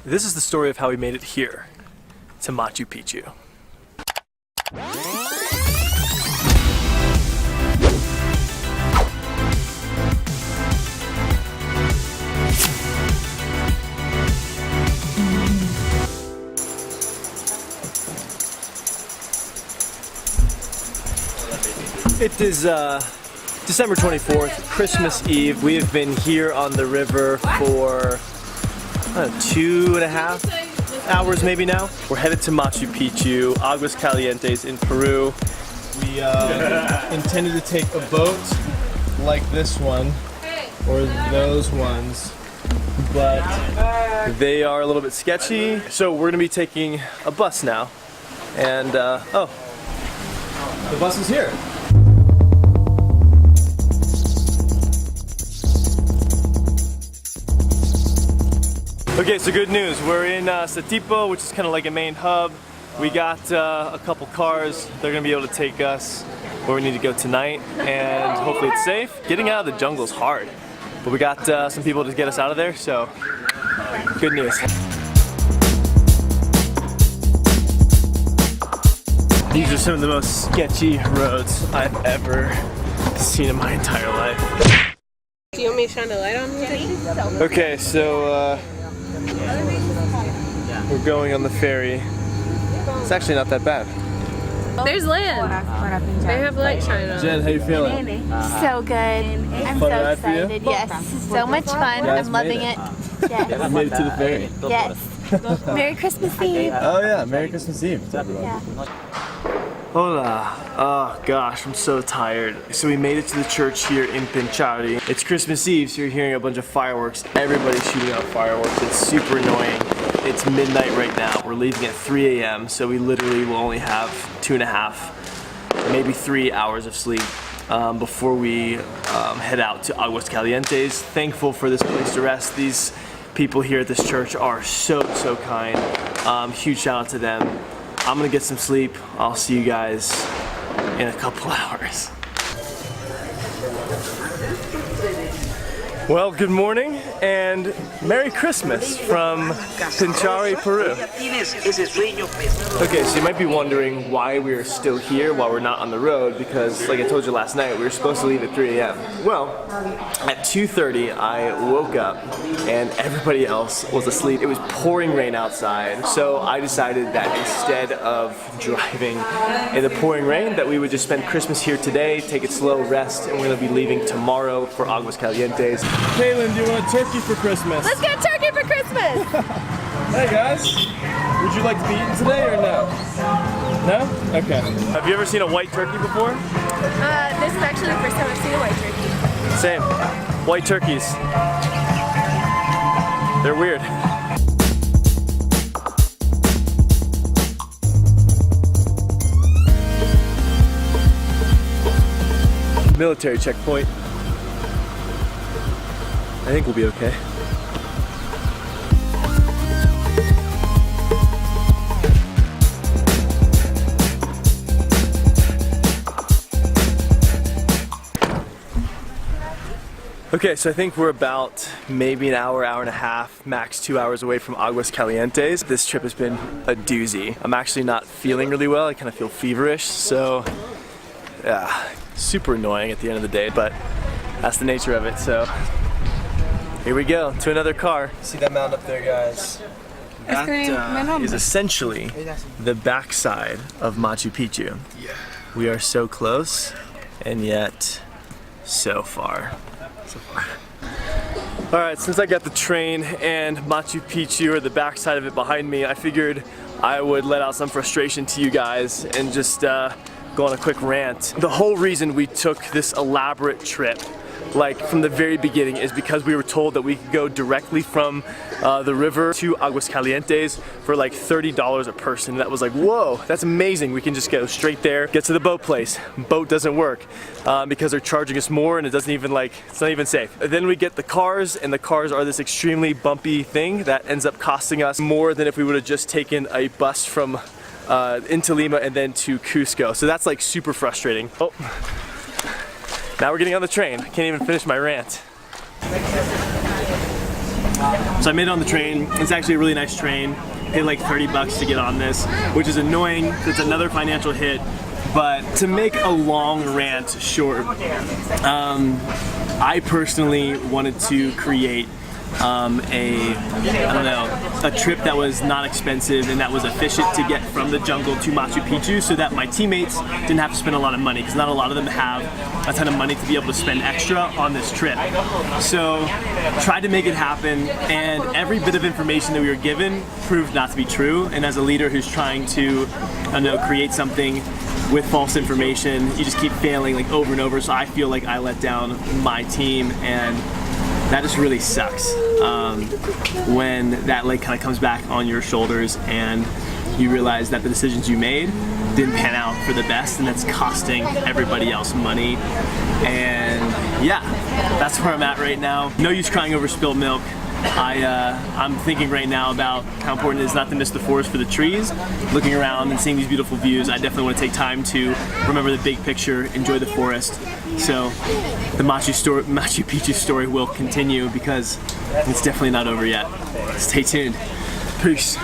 This is the story of how we made it here to Machu Picchu. It is December 24th, Christmas Eve. We have been here on the river for 2.5 hours maybe now. We're headed to Machu Picchu, Aguas Calientes in Peru. We intended to take a boat like this one or those ones, but they are a little bit sketchy. So we're gonna be taking a bus now. And oh, the bus is here. Okay, so good news. We're in Satipo, which is kind of like a main hub. We got a couple cars. They're gonna be able to take us where we need to go tonight, and hopefully it's safe. Getting out of the jungle is hard, but we got some people to get us out of there, so good news. These are some of the most sketchy roads I've ever seen in my entire life. Do you want me to shine a light on you? Okay, so we're going on the ferry. It's actually not that bad. There's land. They have light shining on. Jen, how you feeling? So good. I'm so excited. Yes, so much fun. I'm loving it. Yes. I made it to the ferry. Yes. Merry Christmas Eve. Oh yeah, Merry Christmas Eve to everyone. Yeah. Hola. Oh gosh, I'm so tired. So we made it to the church here in Pinchari. It's Christmas Eve, so you're hearing a bunch of fireworks. Everybody's shooting out fireworks. It's super annoying. It's midnight right now. We're leaving at 3 a.m. so we literally will only have 2.5, maybe 3 hours of sleep before we head out to Aguas Calientes. Thankful for this place to rest. These people here at this church are so kind. Huge shout out to them. I'm gonna get some sleep. I'll see you guys in a couple hours. Well, good morning and Merry Christmas from Pinchari, Peru. Okay, so you might be wondering why we are still here while we're not on the road, because like I told you last night, we were supposed to leave at 3 a.m. Well, at 2:30 I woke up and everybody else was asleep. It was pouring rain outside, so I decided that instead of driving in the pouring rain, that we would just spend Christmas here today, take it slow, rest, and we're gonna be leaving tomorrow for Aguas Calientes. Kaylin, do you want a turkey for Christmas? Let's get turkey for Christmas! Hey guys, would you like to be eaten today or no? No? Okay. Have you ever seen a white turkey before? This is actually the first time I've seen a white turkey. Same. White turkeys. They're weird. Military checkpoint. I think we'll be okay. Okay, so I think we're about maybe an hour, hour and a half, max 2 hours away from Aguas Calientes. This trip has been a doozy. I'm actually not feeling really well. I kind of feel feverish, so yeah, super annoying at the end of the day, but that's the nature of it. So here we go to another car. See that mountain up there, guys? That is essentially the backside of Machu Picchu. Yeah. We are so close, and yet so far. All right, since I got the train and Machu Picchu, or the backside of it, behind me, I figured I would let out some frustration to you guys and just go on a quick rant. The whole reason we took this elaborate trip, like from the very beginning, is because we were told that we could go directly from the river to Aguas Calientes for like $30 a person. That was like, whoa, that's amazing. We can just go straight there, get to the boat place. Boat doesn't work because they're charging us more, and it doesn't even it's not even safe. Then we get the cars, and the cars are this extremely bumpy thing that ends up costing us more than if we would have just taken a bus from into Lima and then to Cusco. So that's like super frustrating. Oh. Now we're getting on the train. I can't even finish my rant. So I made it on the train. It's actually a really nice train. Paid like 30 bucks to get on this, which is annoying. It's another financial hit. But to make a long rant short, I personally wanted to create a trip that was not expensive and that was efficient to get from the jungle to Machu Picchu, so that my teammates didn't have to spend a lot of money, because not a lot of them have a ton of money to be able to spend extra on this trip. So tried to make it happen, and every bit of information that we were given proved not to be true. And as a leader who's trying to, I don't know, create something with false information, you just keep failing like over and over. So I feel like I let down my team, and that just really sucks when that like kind of comes back on your shoulders and you realize that the decisions you made didn't pan out for the best, and that's costing everybody else money. And yeah, that's where I'm at right now. No use crying over spilled milk. I'm thinking right now about how important it is not to miss the forest for the trees. Looking around and seeing these beautiful views, I definitely want to take time to remember the big picture, enjoy the forest. So the Machu Picchu story will continue, because it's definitely not over yet. Stay tuned. Peace.